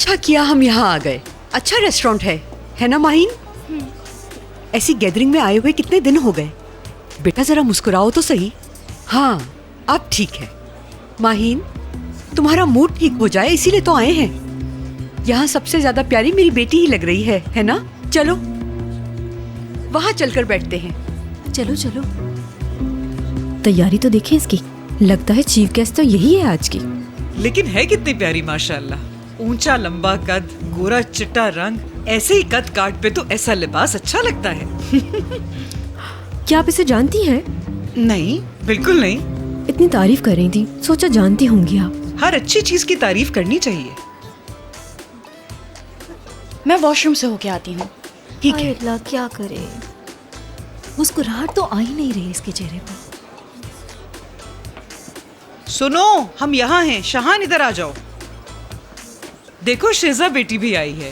अच्छा किया हम यहाँ आ गए। अच्छा रेस्टोरेंट है ना माहीन? ऐसी गैदरिंग में आए हुए कितने दिन हो गए। बेटा जरा मुस्कुराओ तो सही। हाँ अब ठीक है। माहीन तुम्हारा मूड ठीक हो जाए इसीलिए तो आए हैं। यहाँ सबसे ज्यादा प्यारी मेरी बेटी ही लग रही है ना? चलो वहां चलकर बैठते हैं। चलो चलो। तैयारी तो देखें इसकी, लगता है चीफ गेस्ट तो यही है आज की। लेकिन है कितनी प्यारी माशाल्लाह। ऊंचा लंबा कद, गोरा चिट्टा रंग, ऐसे ही कद काट पे तो ऐसा लिबास अच्छा लगता है। क्या आप इसे जानती हैं? नहीं, बिल्कुल नहीं। इतनी तारीफ कर रही थी, सोचा जानती होंगी आप। हर अच्छी चीज की तारीफ करनी चाहिए। मैं वॉशरूम से होके आती हूँ। ठीक है। अल्लाह क्या करे, मुस्कुराहट तो आ ही नहीं रही इसके चेहरे पर। सुनो, हम यहाँ हैं। शहान इधर आ जाओ। देखो शीजा बेटी भी आई है।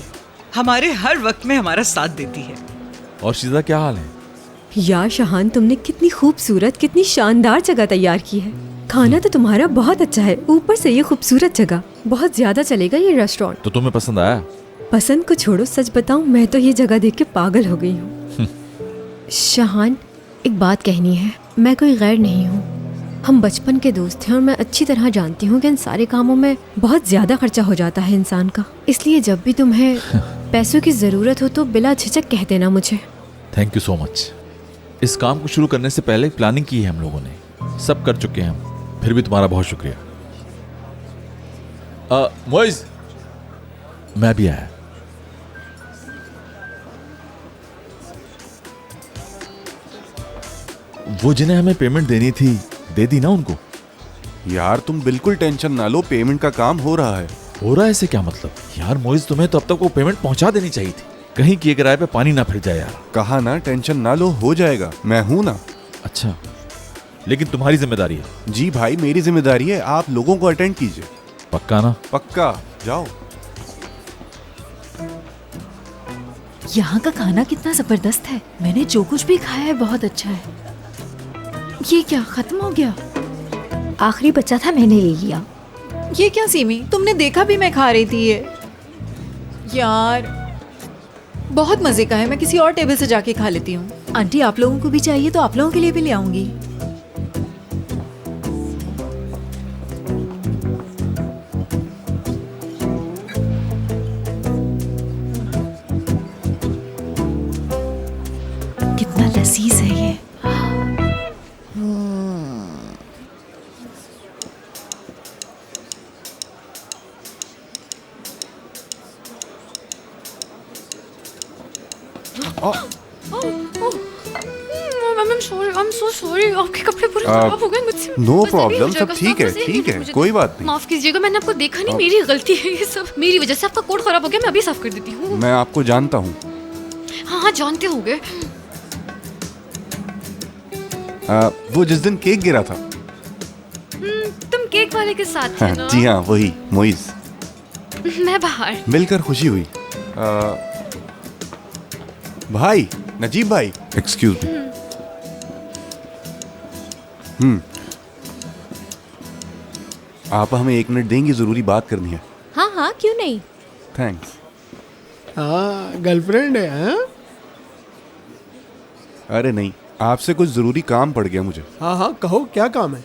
हमारे हर वक्त में हमारा साथ देती है। और शीजा क्या हाल है? यार शहान, तुमने कितनी खूबसूरत, कितनी शानदार जगह तैयार की है। खाना तो तुम्हारा बहुत अच्छा है, ऊपर से ये खूबसूरत जगह। बहुत ज्यादा चलेगा ये रेस्टोरेंट। तो तुम्हें पसंद आया? पसंद को छोड़ो, सच बताऊं मैं तो ये जगह देख के पागल हो गई हूँ। शहान, एक बात कहनी है। मैं कोई गैर नहीं हूँ, हम बचपन के दोस्त हैं और मैं अच्छी तरह जानती हूँ कि इन सारे कामों में बहुत ज्यादा खर्चा हो जाता है इंसान का। इसलिए जब भी तुम्हें पैसों की जरूरत हो तो बिला झिझक कह देना मुझे। Thank you so much. इस काम को शुरू करने से पहले प्लानिंग की है हम लोगों ने, सब कर चुके हैं हम। फिर भी तुम्हारा बहुत शुक्रिया। मुइज़, मैं भी आया। वो जिन्हें हमें पेमेंट देनी थी दे दी ना उनको? यार तुम बिल्कुल टेंशन ना लो, पेमेंट का काम हो रहा है। हो रहा है ऐसे क्या मतलब? यार मुइज़, तुम्हें तो अब तक वो पेमेंट पहुंचा देनी चाहिए थी। कहीं किए किराए पे पानी ना फिर जाए यार। कहा ना टेंशन ना लो, हो जाएगा, मैं हूं ना। अच्छा, लेकिन तुम्हारी जिम्मेदारी है। जी भाई मेरी जिम्मेदारी है, आप लोगों को अटेंड कीजिए। पक्का ना? पक्का, जाओ। यहाँ का खाना कितना जबरदस्त है। मैंने जो कुछ भी खाया है बहुत अच्छा है। ये क्या खत्म हो गया? आखिरी बच्चा था, मैंने ले लिया। ये क्या सीमी, तुमने देखा भी मैं खा रही थी ये। यार बहुत मजे का है, मैं किसी और टेबल से जाके खा लेती हूँ। आंटी, आप लोगों को भी चाहिए तो आप लोगों के लिए भी ले आऊंगी। कितना लजीज है ये। I'm so sorry, आपके कपड़े पूरे खराब हो गए मुझसे। नो प्रॉब्लम, सब ठीक है, ठीक है, कोई बात नहीं। माफ कीजिएगा, मैंने आपको देखा नहीं, मेरी गलती है ये सब। मेरी वजह से आपका कोट खराब हो गया, मैं अभी साफ कर देती हूँ। मैं आपको जानता हूँ। हाँ जानते होगे। वो जिस दिन केक गिरा था। तुम केक वाले के साथ थे ना? जी हाँ, वही मोइज। मैं बाहर। मिलकर खुशी हुई। भाई नजीब भाई, एक्सक्यूज मी। आप हमें 1 मिनट देंगे, जरूरी बात करनी है। हाँ हाँ, क्यों नहीं। थैंक्स। हाँ गर्लफ्रेंड है? हाँ अरे नहीं, आपसे कुछ जरूरी काम पड़ गया मुझे। हाँ हाँ कहो, क्या काम है?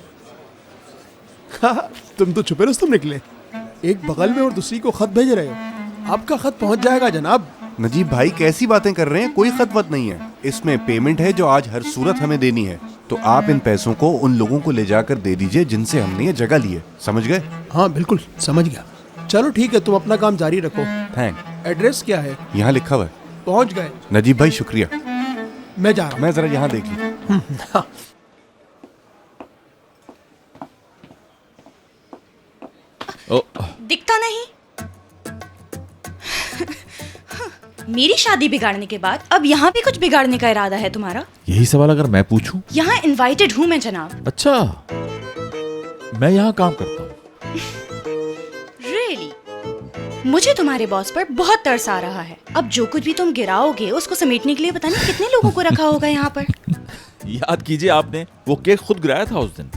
हाँ, तुम तो छुपे रुस्तम निकले। एक बगल में और दूसरी को खत भेज रहे हो। आपका खत पहुंच जाएगा जनाब। नजीब भाई कैसी बातें कर रहे हैं, कोई खत वत नहीं है। इसमें पेमेंट है जो आज हर सूरत हमें देनी है। तो आप इन पैसों को उन लोगों को ले जाकर दे दीजिए जिनसे हमने ये जगह ली है, समझ गए? हाँ बिल्कुल समझ गया। चलो ठीक है, तुम अपना काम जारी रखो। थैंक। एड्रेस क्या है? यहाँ लिखा हुआ है। पहुंच गए। नजीब भाई शुक्रिया। मैं जा रहा हूँ। मैं जरा यहाँ देख लूँ। दिखता नहीं। मेरी शादी बिगाड़ने के बाद अब यहाँ भी कुछ बिगाड़ने का इरादा है तुम्हारा? यही सवाल अगर मैं पूछूं? यहाँ इनवाइटेड हूँ मैं जनाब। अच्छा, मैं यहाँ काम करता हूँ। Really? मुझे तुम्हारे बॉस पर बहुत तरस आ रहा है। अब जो कुछ भी तुम गिराओगे उसको समेटने के लिए पता नहीं कितने लोगों को रखा होगा यहाँ पर। याद कीजिए, आपने वो केक खुद गिराया था उस दिन।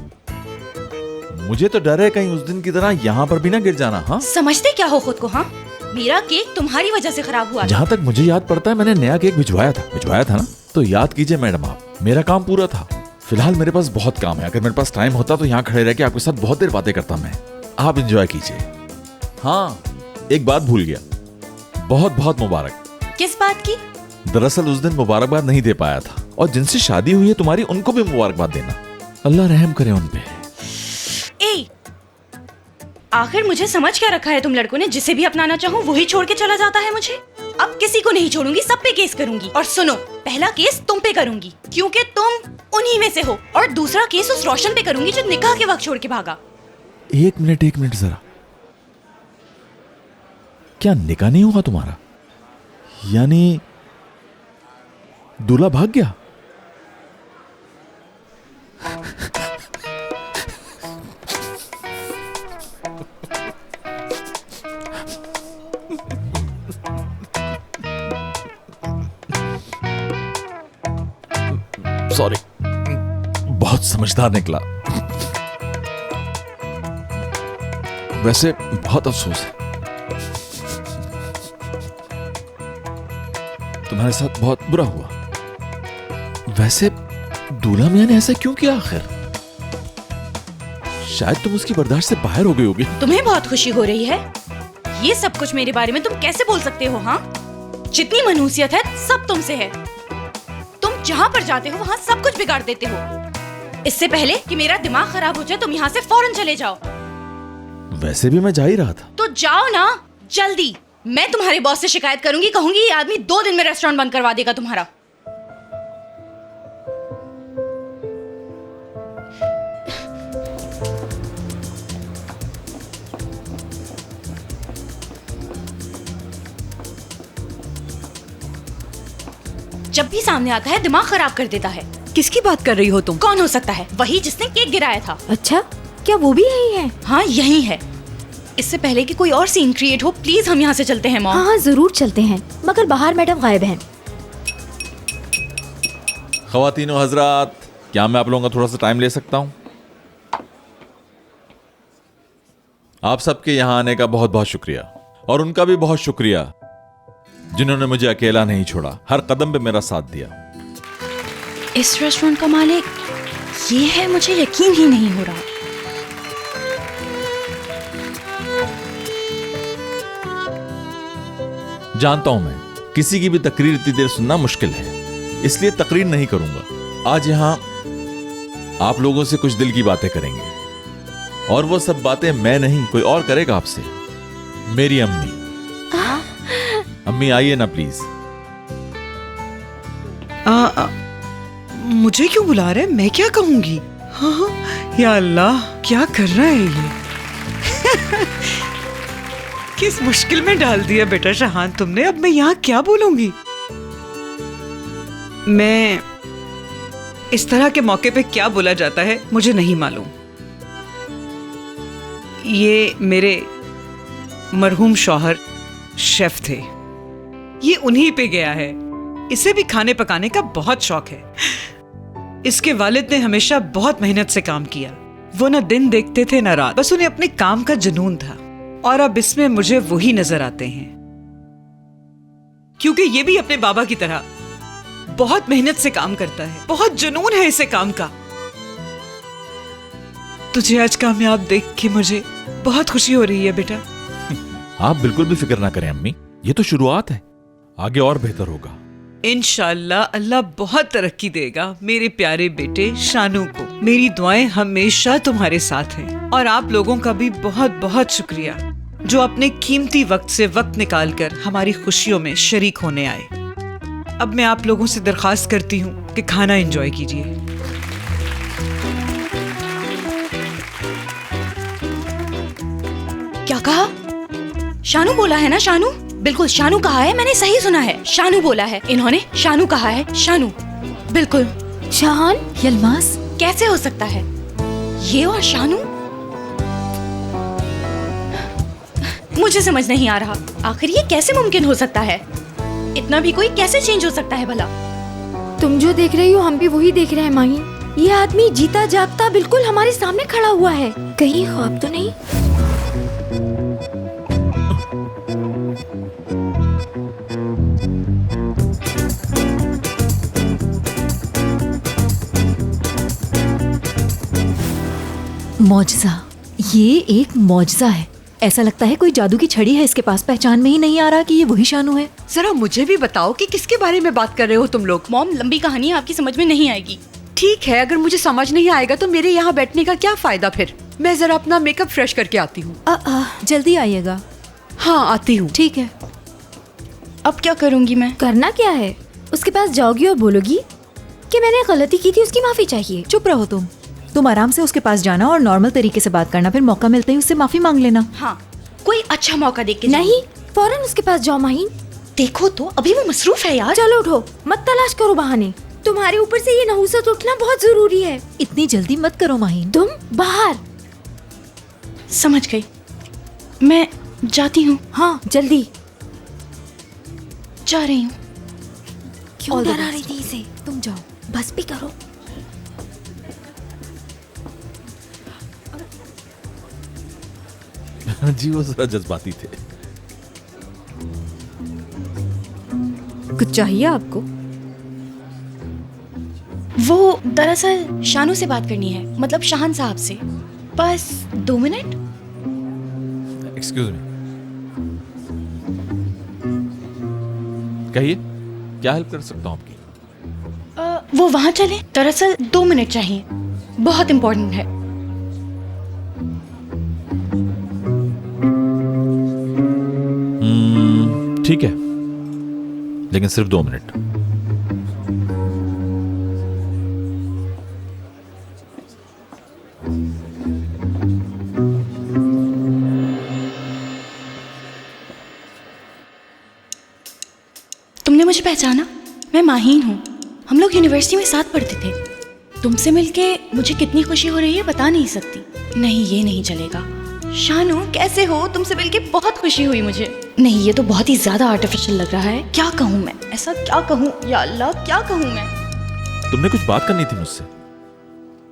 मुझे तो डर है कहीं उस दिन की तरह यहाँ पर भी ना गिर जाना। हाँ, समझते क्या हो खुद को? हाँ, मेरा केक तुम्हारी वजह से खराब हुआ। जहाँ तक मुझे याद पड़ता है मैंने नया केक भिजवाया था ना। तो याद कीजिए मैडम, आप, मेरा काम पूरा था। फिलहाल मेरे पास बहुत काम है। अगर मेरे पास टाइम होता तो यहाँ खड़े रह के आपके साथ बहुत देर बातें करता मैं। आप एंजॉय कीजिए। हाँ, एक बात भूल गया, बहुत बहुत मुबारक। किस बात की? दरअसल उस दिन मुबारकबाद नहीं दे पाया था, और जिनसे शादी हुई है तुम्हारी उनको भी मुबारकबाद देना। अल्लाह रहम करे उन पे। ए, आखिर मुझे समझ क्या रखा है तुम लड़कों ने? जिसे भी अपनाना चाहूँ वही छोड़ के चला जाता है मुझे। अब किसी को नहीं छोड़ूंगी, सब पे केस करूंगी। और सुनो, पहला केस तुम पे करूंगी क्योंकि तुम उन्हीं में से हो, और दूसरा केस उस रोशन पे करूंगी जो निकाह के वक्त छोड़ के भागा। एक मिनट जरा, क्या निकाह नहीं हुआ तुम्हारा? यानी दूल्हा भाग गया? सॉरी, बहुत समझदार निकला। वैसे बहुत अफसोस है, तुम्हारे साथ बहुत बुरा हुआ। वैसे दूल्हा मियां ने ऐसा क्यों किया आखिर? शायद तुम उसकी बर्दाश्त से बाहर हो गई होगी। तुम्हें बहुत खुशी हो रही है? ये सब कुछ मेरे बारे में तुम कैसे बोल सकते हो? हाँ, जितनी मनहूसियत है सब तुमसे है। तुम जहाँ पर जाते हो वहाँ सब कुछ बिगाड़ देते हो। इससे पहले कि मेरा दिमाग खराब हो जाए तुम यहाँ से फौरन चले जाओ। वैसे भी मैं जा ही रहा था। तो जाओ ना, जल्दी। मैं तुम्हारे बॉस से शिकायत करूंगी, कहूंगी ये आदमी 2 दिन में रेस्टोरेंट बंद करवा देगा तुम्हारा। जब भी सामने आता है दिमाग खराब कर देता है। किसकी बात कर रही हो तुम? कौन हो सकता है? वही जिसने केक गिराया था। अच्छा, क्या वो भी यही है? हाँ, यही है। इससे पहले कि कोई और सीन क्रिएट हो, प्लीज हम यहाँ से चलते हैं मॉम। हाँ, जरूर चलते हैं, मगर बाहर मैडम गायब हैं। ख़वातीनो हजरात, क्या मैं आप लोगों का थोड़ा सा टाइम ले सकता हूँ? आप सबके यहाँ आने का बहुत बहुत शुक्रिया, और उनका भी बहुत शुक्रिया जिन्होंने मुझे अकेला नहीं छोड़ा, हर कदम पे मेरा साथ दिया। इस रेस्टोरेंट का मालिक ये है, मुझे यकीन ही नहीं हो रहा। जानता हूं मैं किसी की भी तकरीर इतनी देर सुनना मुश्किल है, इसलिए तकरीर नहीं करूंगा। आज यहां आप लोगों से कुछ दिल की बातें करेंगे, और वो सब बातें मैं नहीं कोई और करेगा आपसे। मेरी अम्मी। अम्मी आइए ना प्लीज। मुझे क्यों बुला रहे? मैं क्या कहूंगी? हाँ, या अल्लाह, क्या कर रहा है ये? किस मुश्किल में डाल दिया बेटा शाहान तुमने। अब मैं यहाँ क्या बोलूंगी? मैं इस तरह के मौके पे क्या बोला जाता है मुझे नहीं मालूम। ये मेरे मरहूम शौहर शेफ थे, ये उन्हीं पे गया है। इसे भी खाने पकाने का बहुत शौक है। इसके वालिद ने हमेशा बहुत मेहनत से काम किया। वो ना दिन देखते थे ना रात, बस उन्हें अपने काम का जुनून था। और अब इसमें मुझे वही नजर आते हैं, क्योंकि ये भी अपने बाबा की तरह बहुत मेहनत से काम करता है, बहुत जुनून है इसे काम का। तुझे आज कामयाब देख के मुझे बहुत खुशी हो रही है बेटा। आप बिल्कुल भी फिक्र ना करें अम्मी, ये तो शुरुआत है, आगे और बेहतर होगा। इंशाअल्लाह अल्लाह बहुत तरक्की देगा मेरे प्यारे बेटे शानू को। मेरी दुआएं हमेशा तुम्हारे साथ हैं, और आप लोगों का भी बहुत बहुत शुक्रिया जो अपने कीमती वक्त से वक्त निकालकर हमारी खुशियों में शरीक होने आए। अब मैं आप लोगों से दरख्वास्त करती हूँ कि खाना एंजॉय कीजिए। क्या कहा? शानू बोला है ना? शानू, बिल्कुल शानू कहा है, मैंने सही सुना है। शानू बोला है इन्होंने, शानू कहा है, शानू बिल्कुल। शाहान, यलमास, कैसे हो सकता है ये और शानू? मुझे समझ नहीं आ रहा, आखिर ये कैसे मुमकिन हो सकता है? इतना भी कोई कैसे चेंज हो सकता है भला? तुम जो देख रही हो हम भी वही देख रहे हैं माही। ये आदमी जीता जागता बिल्कुल हमारे सामने खड़ा हुआ है, कहीं ख्वाब तो नहीं? मौजज़ा, ये एक मौजज़ा है। ऐसा लगता है कोई जादू की छड़ी है इसके पास। पहचान में ही नहीं आ रहा कि ये वही शानू है। जरा मुझे भी बताओ कि किसके बारे में बात कर रहे हो तुम लोग। मॉम, लंबी कहानी है, आपकी समझ में नहीं आएगी। ठीक है, अगर मुझे समझ नहीं आएगा तो मेरे यहाँ बैठने का क्या फायदा फिर। मैं जरा अपना मेकअप फ्रेश करके आती हूँ। जल्दी आइएगा। हाँ, आती हूँ। ठीक है। अब क्या करूंगी मैं? करना क्या है? उसके पास जाओगी और बोलोगी कि मैंने गलती की थी, उसकी माफी चाहिए। चुप रहो तुम आराम से उसके पास जाना और नॉर्मल तरीके से बात करना, फिर मौका मिलते ही उससे माफी मांग लेना। हाँ, कोई अच्छा मौका देख के नहीं, फौरन उसके पास जाओ माहीन। देखो तो अभी वो मसरूफ है यार। चलो उठो, मत तलाश करो बहाने। तुम्हारे ऊपर से ये नहुसत उठना बहुत जरूरी है। इतनी जल्दी मत करो माहीन। तुम बाहर। समझ गई, मैं जाती हूँ। हाँ, जल्दी। जा रही हूँ। क्यों डरा रही थी इसे? तुम जाओ, बस भी करो। जी वो जरा जज्बाती थे। कुछ चाहिए आपको? वो दरअसल शानू से बात करनी है, मतलब शाहान साहब से। बस 2 मिनट। एक्सक्यूज मी, कहिए क्या हेल्प कर सकता हूँ आपकी? वो वहाँ चले, दरअसल 2 मिनट चाहिए, बहुत इम्पोर्टेंट है। ठीक है, लेकिन सिर्फ 2 मिनट। तुमने मुझे पहचाना? मैं माहीन हूँ। हम लोग यूनिवर्सिटी में साथ पढ़ते थे। तुमसे मिलके मुझे कितनी खुशी हो रही है बता नहीं सकती। नहीं, ये नहीं चलेगा। शानू, कैसे हो? तुमसे मिलके बहुत खुशी हुई मुझे। नहीं, ये तो बहुत ही ज्यादा आर्टिफिशियल लग रहा है। क्या कहूँ मैं? ऐसा क्या कहूँ? या अल्लाह, क्या कहूँ मैं? तुमने कुछ बात करनी थी मुझसे।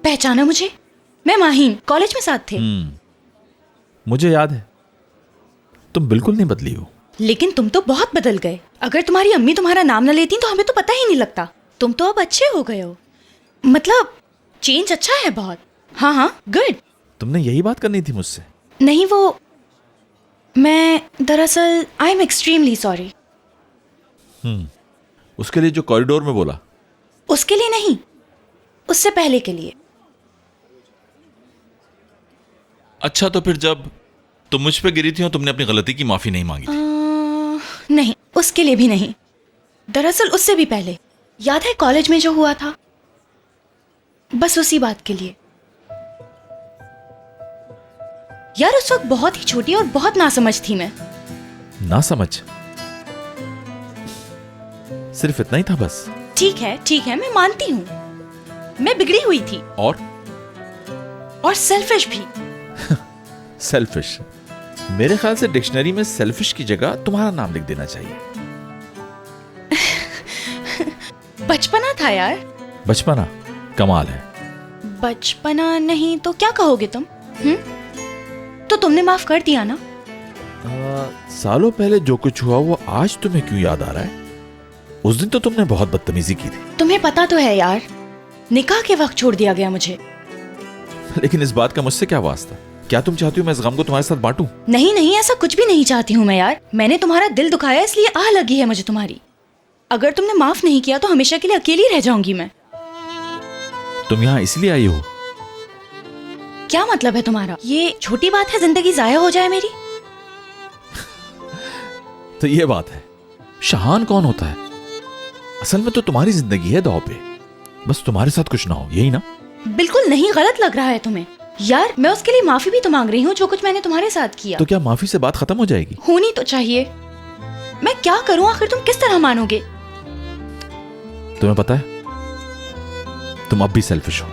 पहचाना मुझे? मैं माहीन, कॉलेज में साथ थे। मुझे याद है, तुम बिल्कुल नहीं बदली हो। लेकिन तुम तो बहुत बदल गए। अगर तुम्हारी अम्मी तुम्हारा नाम न लेती तो हमें तो पता ही नहीं लगता। तुम तो अब अच्छे हो गए हो, मतलब चेंज अच्छा है बहुत। हाँ हाँ, गुड। तुमने यही बात करनी थी मुझसे? नहीं, वो मैं दरअसल आई एम एक्सट्रीमली सॉरी। उसके लिए जो कॉरिडोर में बोला? उसके लिए नहीं, उससे पहले के लिए। अच्छा, तो फिर जब तुम मुझ पे गिरी थी और तुमने अपनी गलती की माफी नहीं मांगी थी? नहीं, उसके लिए भी नहीं। दरअसल उससे भी पहले, याद है कॉलेज में जो हुआ था? बस उसी बात के लिए। यार, उस वक्त बहुत ही छोटी और बहुत नासमझ थी मैं। नासमझ? सिर्फ इतना ही था बस? ठीक है, मैं मानती हूँ मैं बिगड़ी हुई थी। और सेल्फिश भी। सेल्फिश? मेरे ख्याल से डिक्शनरी में सेल्फिश की जगह तुम्हारा नाम लिख देना चाहिए। बचपना था यार। बचपना? कमाल है। बचपना नहीं तो क्या कहोगे तुम? तो तुमने माफ कर दिया ना? सालों पहले जो कुछ हुआ वो आज तुम्हें क्यों याद आ रहा है? उस दिन तो तुमने बहुत बदतमीजी की थी। तुम्हें पता तो है यार, निकाह के वक्त छोड़ दिया गया मुझे। लेकिन इस बात का मुझसे क्या वास्ता? क्या तुम चाहती हो मैं इस गम को तुम्हारे साथ बांटूं? नहीं, ऐसा कुछ भी नहीं चाहती हूँ मैं यार। मैंने तुम्हारा दिल दुखाया, इसलिए आह लगी है मुझे तुम्हारी। अगर तुमने माफ नहीं किया तो हमेशा के लिए अकेली रह जाऊंगी मैं। तुम यहाँ इसलिए आई हो? क्या मतलब है तुम्हारा? ये छोटी बात है जिंदगी जाया हो जाए मेरी? तो ये बात है। शाहान कौन होता है? असल में तो तुम्हारी जिंदगी है दांव पे, बस तुम्हारे साथ कुछ ना हो, यही ना? बिल्कुल नहीं, गलत लग रहा है तुम्हें। यार, मैं उसके लिए माफी भी तो मांग रही हूँ जो कुछ मैंने तुम्हारे साथ किया। तो क्या माफी से बात खत्म हो जाएगी? होनी तो चाहिए। मैं क्या करूँ आखिर? तुम किस तरह मानोगे? तुम्हें पता है तुम अब भी सेल्फिश हो।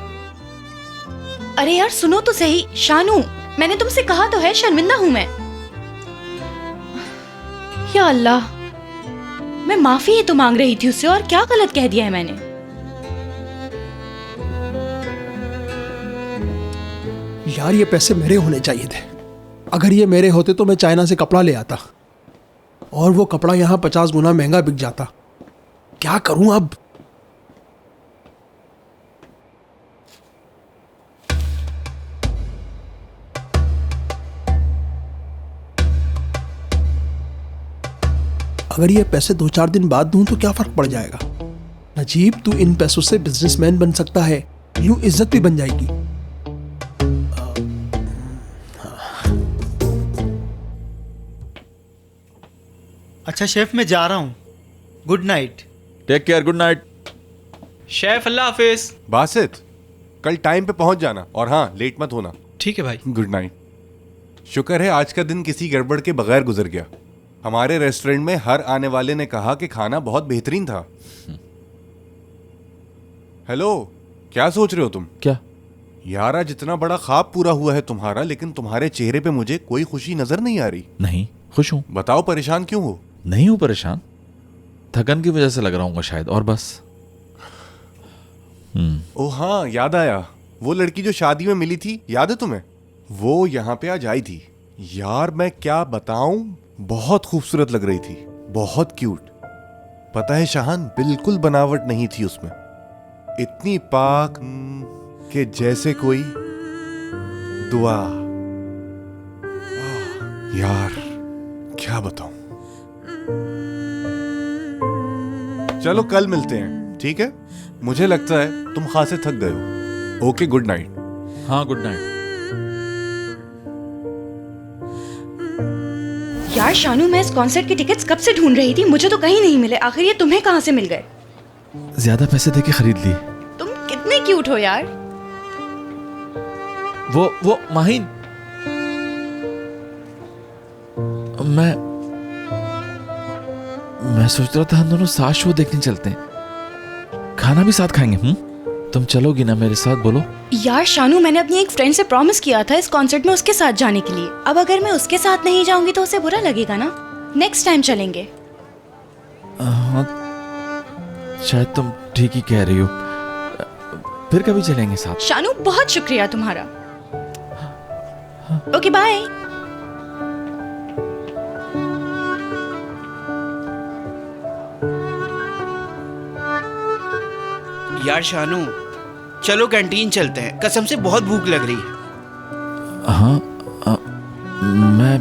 अरे यार, सुनो तो सही। शानू, मैंने तुमसे कहा तो है, शर्मिंदा हूं मैं। या अल्लाह, मैं माफी ही तो मांग रही थी उससे, और क्या गलत कह दिया है मैंने? यार, ये पैसे मेरे होने चाहिए थे। अगर ये मेरे होते तो मैं चाइना से कपड़ा ले आता और वो कपड़ा यहाँ 50 गुना महंगा बिक जाता। क्या करूं अब? अगर ये पैसे 2-4 दिन बाद दूं तो क्या फर्क पड़ जाएगा? नजीब, तू इन पैसों से बिजनेसमैन बन सकता है, यूं इज्जत भी बन जाएगी। अच्छा शेफ, मैं जा रहा हूँ। Good night. Take care, good night. शेफ अल्लाह हाफिज। बासित, कल टाइम पे पहुंच जाना और हाँ, लेट मत होना। ठीक है भाई। Good night. शुक्र है आज का दिन किसी गड़बड़ के बगैर गुजर गया। हमारे रेस्टोरेंट में हर आने वाले ने कहा कि खाना बहुत बेहतरीन था। हेलो, क्या सोच रहे हो तुम? क्या? यार, आज इतना बड़ा ख्वाब पूरा हुआ है तुम्हारा, लेकिन तुम्हारे चेहरे पे मुझे कोई खुशी नजर नहीं आ रही। नहीं, खुश हूं। बताओ, परेशान क्यों हो? नहीं हूं परेशान, थकन की वजह से लग रहा हूँ शायद, और बस। ओ हाँ, याद आया। वो लड़की जो शादी में मिली थी, याद है तुम्हें? वो यहाँ पे आज आई थी। यार मैं क्या बताऊं, बहुत खूबसूरत लग रही थी, बहुत क्यूट। पता है शाहान, बिल्कुल बनावट नहीं थी उसमें, इतनी पाक कि जैसे कोई दुआ। यार क्या बताऊं। चलो कल मिलते हैं, ठीक है? मुझे लगता है तुम खासे थक गए हो। Okay, good night. हाँ, गुड नाइट। यार शानू, मैं इस कॉन्सर्ट की टिकट्स कब से ढूंढ रही थी, मुझे तो कहीं नहीं मिले। आखिर ये तुम्हें कहाँ से मिल गए? ज्यादा पैसे देके खरीद लिए। तुम कितने क्यूट हो यार। वो माहिन, मैं सोच रहा था हम दोनों साथ शो देखने चलते हैं, खाना भी साथ खाएंगे। तुम चलोगी ना मेरे साथ? बोलो। यार शानू, मैंने अपनी एक फ्रेंड से प्रॉमिस किया था इस कॉन्सर्ट में उसके साथ जाने के लिए। अब अगर मैं उसके साथ नहीं जाऊंगी तो उसे बुरा लगेगा ना। नेक्स्ट टाइम चलेंगे। हाँ, शायद तुम ठीक ही कह रही हो, फिर कभी चलेंगे साथ। शानू, बहुत शुक्रिया तुम्हारा। Okay, bye. यार शानू, चलो कैंटीन चलते हैं, कसम से बहुत भूख लग रही है। हाँ, मैं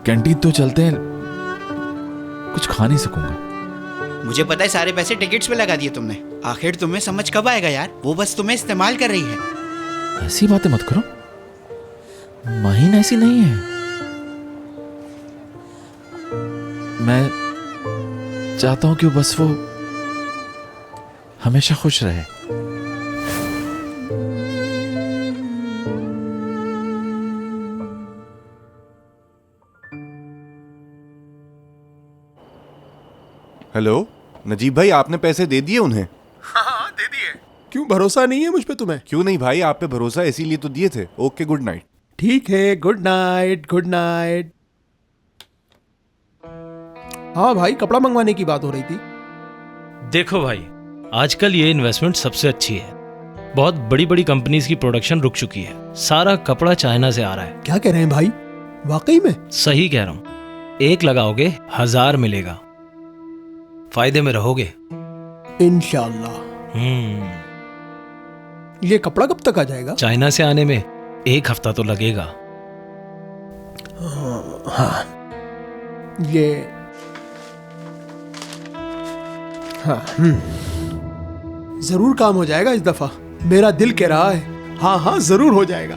कैंटीन तो चलते हैं, कुछ खा नहीं सकूंगा। मुझे पता है सारे पैसे टिकट्स में लगा दिए तुमने। आखिर तुम्हें समझ कब आएगा यार, वो बस तुम्हें इस्तेमाल कर रही है। ऐसी बातें मत करो, माहिन ऐसी नहीं है। मैं चाहता हूं कि बस वो हमेशा खुश रहे। हेलो नजीब भाई, आपने पैसे दे दिए उन्हें? हाँ, दे दिए। क्यों, भरोसा नहीं है मुझ पे तुम्हें? क्यों नहीं भाई, आप पे भरोसा इसीलिए तो दिए थे। Okay, good night. ठीक है, गुड नाइट, गुड नाइट। हाँ भाई, कपड़ा मंगवाने की बात हो रही थी। देखो भाई, आजकल ये इन्वेस्टमेंट सबसे अच्छी है। बहुत बड़ी बड़ी कंपनीज की प्रोडक्शन रुक चुकी है, सारा कपड़ा चाइना से आ रहा है। क्या कह रहे हैं भाई, वाकई में? सही कह रहा हूँ, एक लगाओगे 1000 मिलेगा, फायदे में रहोगे इंशाल्लाह। ये कपड़ा कब तक आ जाएगा? चाइना से आने में 1 हफ्ता तो लगेगा। हाँ, ये हाँ, जरूर काम हो जाएगा इस दफा, मेरा दिल कह रहा है। हाँ हाँ, जरूर हो जाएगा।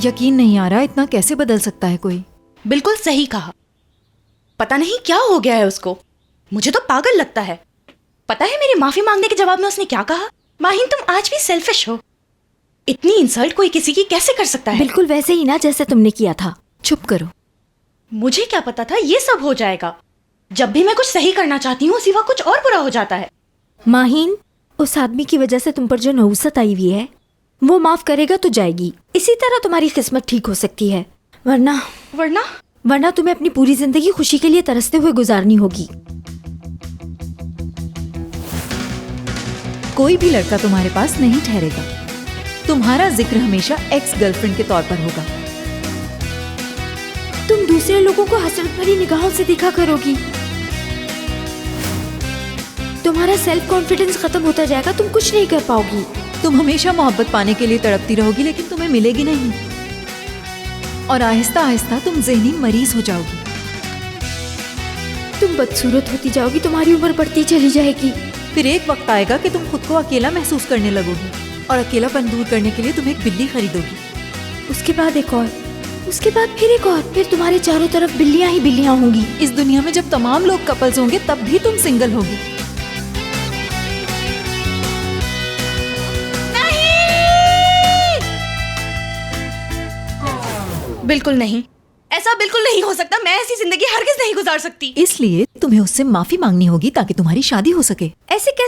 यकीन नहीं आ रहा, इतना कैसे बदल सकता है कोई। बिल्कुल सही कहा। पता नहीं क्या हो गया है उसको, मुझे तो पागल लगता है। पता है मेरे माफी मांगने के जवाब में उसने क्या कहा? माहिन, तुम आज भी सेल्फिश हो। इतनी इंसल्ट कोई किसी की कैसे कर सकता है? बिल्कुल वैसे ही ना जैसे तुमने किया था। चुप करो। मुझे क्या पता था ये सब हो जाएगा। जब भी मैं कुछ सही करना चाहती हूँ उसी वक्त कुछ और बुरा हो जाता है। माहिन, उस आदमी की वजह से तुम पर जो नहुसत आई हुई है वो माफ करेगा तो जाएगी। इसी तरह तुम्हारी किस्मत ठीक हो सकती है, वरना तुम्हें अपनी पूरी जिंदगी खुशी के लिए तरसते हुए गुजारनी होगी। कोई भी लड़का तुम्हारे पास नहीं ठहरेगा। तुम्हारा जिक्र हमेशा एक्स गर्लफ्रेंड के तौर पर होगा। तुम दूसरे लोगों को हसरत भरी निगाहों से देखा करोगी। तुम्हारा सेल्फ कॉन्फिडेंस खत्म होता जाएगा, तुम कुछ नहीं कर पाओगी। तुम हमेशा मोहब्बत पाने के लिए तड़पती रहोगी, लेकिन तुम्हें मिलेगी नहीं, और आहिस्ता आहिस्ता तुम ज़हनी मरीज हो जाओगी। तुम बदसूरत होती जाओगी, तुम्हारी उम्र बढ़ती चली जाएगी। फिर एक वक्त आएगा कि तुम खुद को अकेला महसूस करने लगोगी, और अकेलापन दूर करने के लिए तुम एक बिल्ली खरीदोगी। उसके बाद एक और, उसके बाद फिर एक और, फिर तुम्हारे चारों तरफ बिल्लियां ही बिल्लियां होंगी। इस दुनिया में जब तमाम लोग कपल्स होंगे तब भी तुम सिंगल होगी। बिल्कुल नहीं, ऐसा बिल्कुल नहीं हो सकता। मैं ऐसी जिंदगी हरगिज नहीं गुजार सकती। इसलिए तुम्हें उससे माफी मांगनी होगी ताकि तुम्हारी शादी हो सके। ऐसे कैसे